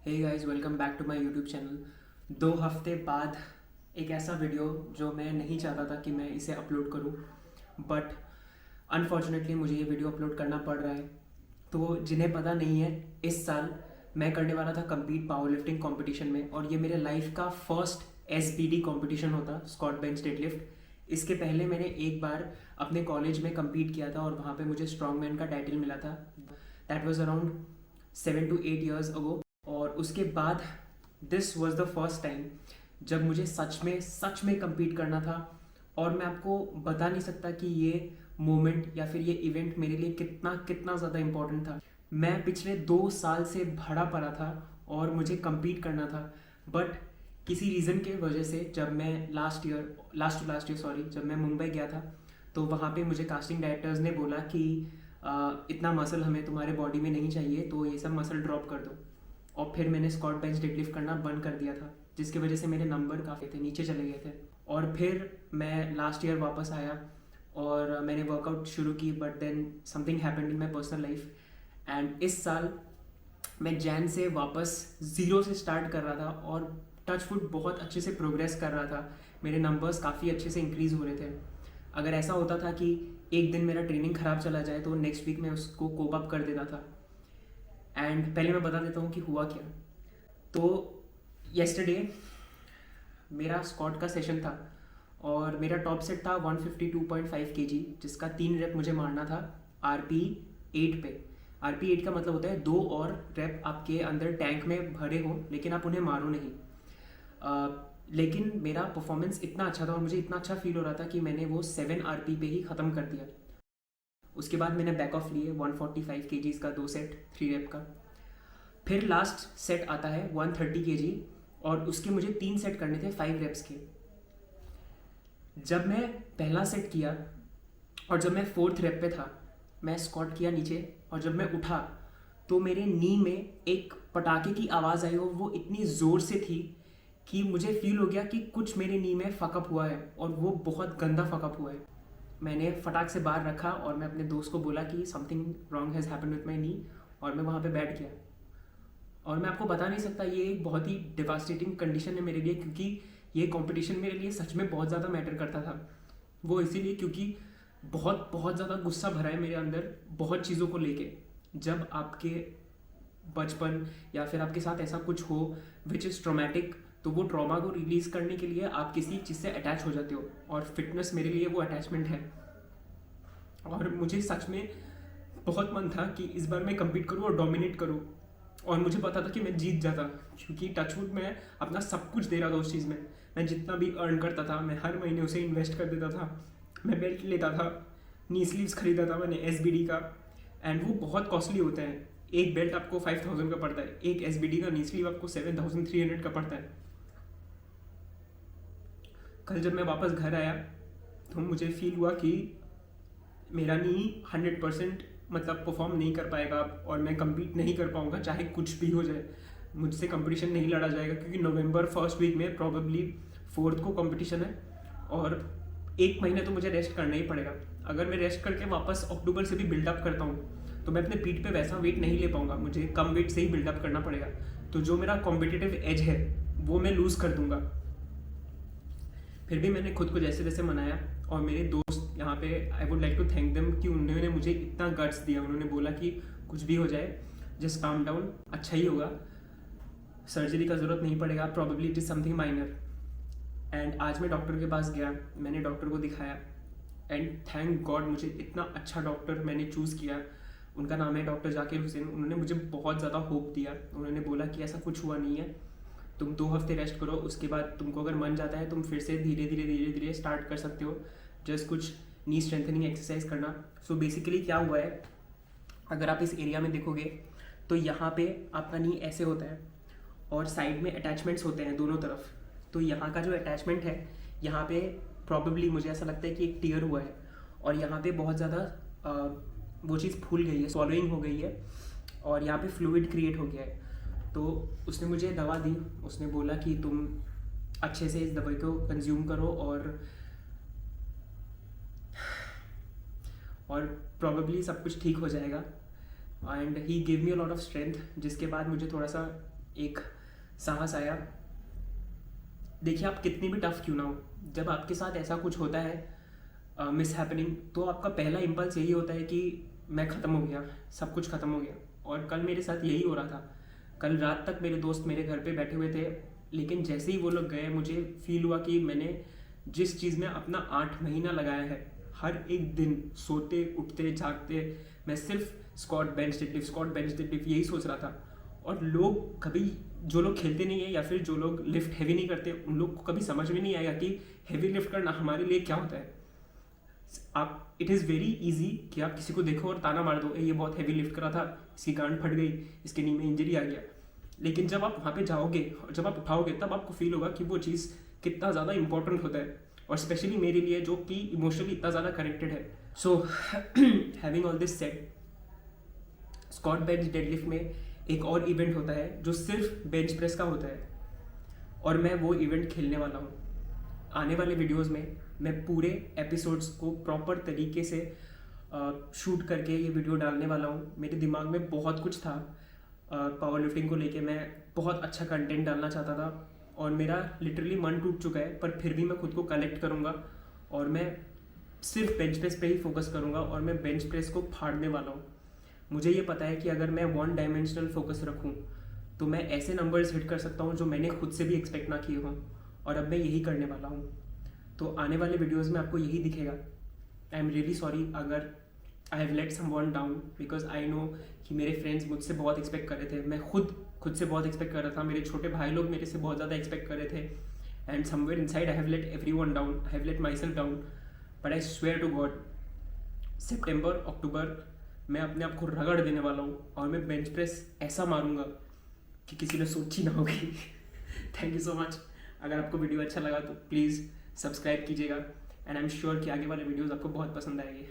Hey guys, welcome back to my YouTube channel. 2 हफ्ते बाद एक ऐसा वीडियो जो मैं नहीं चाहता था कि मैं इसे अपलोड करूं, बट अनफॉर्चुनेटली मुझे ये वीडियो अपलोड करना पड़ रहा है। तो जिन्हें पता नहीं है, इस साल मैं करने वाला था compete पावर लिफ्टिंग कॉम्पिटिशन में, और ये मेरे लाइफ का फर्स्ट SBD कॉम्पिटिशन होता, स्क्वाट बेंच डेडलिफ्ट। इसके पहले मैंने एक बार अपने कॉलेज में compete किया था और वहाँ पे मुझे स्ट्रॉन्ग मैन का टाइटल मिला था। That was around 7 to 8 years अगो। और उसके बाद this was the first time जब मुझे सच में compete करना था। और मैं आपको बता नहीं सकता कि ये मोमेंट या फिर ये इवेंट मेरे लिए कितना कितना ज़्यादा इम्पोर्टेंट था। मैं पिछले 2 साल से भरा पड़ा था और मुझे compete करना था, बट किसी रीज़न के वजह से जब मैं लास्ट टू ईयर सॉरी, जब मैं मुंबई गया था, तो वहाँ पे मुझे कास्टिंग डायरेक्टर्स ने बोला कि इतना मसल हमें तुम्हारे बॉडी में नहीं चाहिए, तो ये सब मसल ड्रॉप कर दो। और फिर मैंने स्क्वाट बेंच डेडलिफ्ट करना बंद कर दिया था, जिसकी वजह से मेरे नंबर काफ़ी थे, नीचे चले गए थे। और फिर मैं लास्ट ईयर वापस आया और मैंने वर्कआउट शुरू की, but then something happened in my personal life. And इस साल मैं जैन से वापस ज़ीरो से स्टार्ट कर रहा था और टच वुड बहुत अच्छे से प्रोग्रेस कर रहा था। मेरे नंबर्स काफ़ी अच्छे से इंक्रीज़ हो रहे थे। अगर ऐसा होता था कि एक दिन मेरा ट्रेनिंग ख़राब चला जाए तो नेक्स्ट वीक मैं उसको कोप अप कर देता था। एंड पहले मैं बता देता हूँ कि हुआ क्या। तो येस्टरडे मेरा स्क्वाट का सेशन था और मेरा टॉप सेट था 152.5 kg, जिसका 3 रेप मुझे मारना था RP 8 पे। RP 8 का मतलब होता है 2 और रेप आपके अंदर टैंक में भरे हों लेकिन आप उन्हें मारो नहीं। लेकिन मेरा परफॉर्मेंस इतना अच्छा था और मुझे इतना अच्छा फील हो रहा था कि मैंने वो 7 RP पे ही ख़त्म कर दिया। उसके बाद मैंने बैक ऑफ लिए 145 kgs का 2 सेट 3 रेप का। फिर लास्ट सेट आता है 130 kg और उसके मुझे 3 सेट करने थे 5 रेप्स के। जब मैं पहला सेट किया और जब मैं 4th रेप पे था, मैं स्क्वाट किया नीचे और जब मैं उठा तो मेरे नी में एक पटाखे की आवाज़ आई और वो इतनी ज़ोर से थी कि मुझे फील हो गया कि कुछ मेरे नी में फकअप हुआ है, और वो बहुत गंदा फकअप हुआ है। मैंने फटाक से बाहर रखा और मैं अपने दोस्त को बोला कि something wrong has happen with my knee, और मैं वहाँ पे बैठ गया। और मैं आपको बता नहीं सकता, ये एक बहुत ही डिवास्टेटिंग कंडीशन है मेरे लिए, क्योंकि ये कंपटीशन मेरे लिए सच में बहुत ज़्यादा मैटर करता था। वो इसीलिए क्योंकि बहुत बहुत ज़्यादा गुस्सा भरा है मेरे अंदर बहुत चीज़ों को लेके। जब आपके बचपन या फिर आपके साथ ऐसा कुछ हो विच इज़ ट्रॉमेटिक, तो वो ट्रॉमा को रिलीज़ करने के लिए आप किसी चीज़ से अटैच हो जाते हो, और फिटनेस मेरे लिए वो अटैचमेंट है। और मुझे सच में बहुत मन था कि इस बार मैं compete करूँ और डोमिनेट करूँ, और मुझे पता था कि मैं जीत जाता, क्योंकि टचवुड मैं अपना सब कुछ दे रहा था उस चीज़ में। मैं जितना भी अर्न करता था मैं हर महीने उसे इन्वेस्ट कर देता था। मैं बेल्ट लेता था, नी स्लीव्स खरीदा था मैंने SBD का, एंड वो बहुत कॉस्टली होते हैं। एक बेल्ट आपको 5000 का पड़ता है, एक SBD का नी स्लीव आपको 7300 का पड़ता है। कल जब मैं वापस घर आया तो मुझे फील हुआ कि मेरा नी 100% मतलब परफॉर्म नहीं कर पाएगा और मैं compete नहीं कर पाऊँगा, चाहे कुछ भी हो जाए। मुझसे कंपटीशन नहीं लड़ा जाएगा, क्योंकि नवंबर फर्स्ट वीक में प्रॉबेबली 4th को कंपटीशन है, और 1 महीने तो मुझे रेस्ट करना ही पड़ेगा। अगर मैं रेस्ट करके वापस अक्टूबर से भी बिल्डअप करता हूँ तो मैं अपने पीठ पे वैसा वेट नहीं ले पाऊँगा, मुझे कम वेट से ही बिल्डअप करना पड़ेगा। तो जो मेरा कॉम्पिटिटिव एज है वो मैं लूज़ कर दूंगा। फिर भी मैंने खुद को जैसे तैसे मनाया, और मेरे दोस्त यहाँ पे I would like to thank them कि उन्होंने मुझे इतना गट्स दिया। उन्होंने बोला कि कुछ भी हो जाए जस्ट काम डाउन, अच्छा ही होगा, सर्जरी का ज़रूरत नहीं पड़ेगा, probably it is something minor. And आज मैं डॉक्टर के पास गया, मैंने डॉक्टर को दिखाया, एंड थैंक गॉड मुझे इतना अच्छा डॉक्टर मैंने चूज़ किया। उनका नाम है डॉक्टर जाकिर हुसैन। उन्होंने मुझे बहुत ज़्यादा होप दिया। उन्होंने बोला कि ऐसा कुछ हुआ नहीं है, तुम 2 हफ्ते रेस्ट करो, उसके बाद तुमको अगर मन जाता है तुम फिर से धीरे धीरे स्टार्ट कर सकते हो, जस्ट कुछ नी स्ट्रेंथनिंग एक्सरसाइज करना। सो बेसिकली क्या हुआ है, अगर आप इस एरिया में देखोगे तो यहाँ पे आपका नी ऐसे होता है और साइड में अटैचमेंट्स होते हैं दोनों तरफ। तो यहाँ का जो अटैचमेंट है, यहाँ पे प्रॉबेबली मुझे ऐसा लगता है कि एक टीयर हुआ है, और यहाँ पे बहुत ज़्यादा वो चीज़ फूल गई है, स्वॉलोइंग हो गई है, और यहाँ पे फ्लूइड क्रिएट हो गया है। तो उसने मुझे दवा दी, उसने बोला कि तुम अच्छे से इस दवाई को कंज्यूम करो, और प्रॉबेबली सब कुछ ठीक हो जाएगा। And he give me a lot of strength, जिसके बाद मुझे थोड़ा सा एक साहस आया। देखिए, आप कितनी भी टफ क्यों ना हो, जब आपके साथ ऐसा कुछ होता है मिस हैपनिंग, तो आपका पहला इम्पल्स यही होता है कि मैं ख़त्म हो गया, सब कुछ ख़त्म हो गया। और कल मेरे साथ यही हो रहा था। कल रात तक मेरे दोस्त मेरे घर पे बैठे हुए थे, लेकिन जैसे ही वो लोग गए मुझे फील हुआ कि मैंने जिस चीज़ में अपना 8 महीना लगाया है, हर एक दिन सोते उठते जागते मैं सिर्फ स्क्वाट बेंच डेडलिफ्ट यही सोच रहा था। और लोग कभी, जो लोग खेलते नहीं है या फिर जो लोग लिफ्ट हैवी नहीं करते, उन लोग को कभी समझ में नहीं आएगा कि हैवी लिफ्ट करना हमारे लिए क्या होता है। आप, इट इज़ वेरी इजी कि आप किसी को देखो और ताना मार दो, ये बहुत हैवी लिफ्ट करा था, इसकी गांड फट गई, इसके नी में इंजरी आ गया। लेकिन जब आप वहाँ पे जाओगे और जब आप उठाओगे, तब आपको फील होगा कि वो चीज़ कितना ज़्यादा इंपॉर्टेंट होता है, और स्पेशली मेरे लिए जो कि इमोशनली इतना ज़्यादा कनेक्टेड है। So having all this said, squat bench deadlift में एक और इवेंट होता है जो सिर्फ बेंच प्रेस का होता है, और मैं वो इवेंट खेलने वाला हूँ। आने वाले वीडियोस में मैं पूरे एपिसोड्स को प्रॉपर तरीके से शूट करके ये वीडियो डालने वाला हूँ। मेरे दिमाग में बहुत कुछ था पावर लिफ्टिंग को लेके, मैं बहुत अच्छा कंटेंट डालना चाहता था, और मेरा लिटरली मन टूट चुका है, पर फिर भी मैं खुद को कलेक्ट करूँगा और मैं सिर्फ बेंच प्रेस पे ही फोकस करूँगा, और मैं बेंच प्रेस को फाड़ने वाला हूँ। मुझे ये पता है कि अगर मैं 1 डायमेंशनल फोकस रखूँ तो मैं ऐसे नंबर्स हिट कर सकता हूँ जो मैंने खुद से भी एक्सपेक्ट ना किए हों, और अब मैं यही करने वाला हूँ। तो आने वाले वीडियोस में आपको यही दिखेगा। आई एम रियली सॉरी अगर आई have late someone down, because I know कि मेरे फ्रेंड्स मुझसे बहुत एक्सपेक्ट कर रहे थे, मैं खुद से बहुत एक्सपेक्ट कर रहा था, मेरे छोटे भाई लोग मेरे से बहुत ज़्यादा एक्सपेक्ट कर रहे थे, and somewhere inside I have let everyone down, I have let myself down. But I swear to God, सितंबर अक्टूबर मैं अपने आप को रगड़ देने वाला हूँ, और मैं बेंच प्रेस ऐसा मारूंगा कि किसी ने सोची ना होगी। Thank you so much. अगर आपको वीडियो अच्छा लगा तो प्लीज़ सब्सक्राइब कीजिएगा, एंड आई एम श्योर कि आगे वाले वीडियोस आपको बहुत पसंद आएंगे।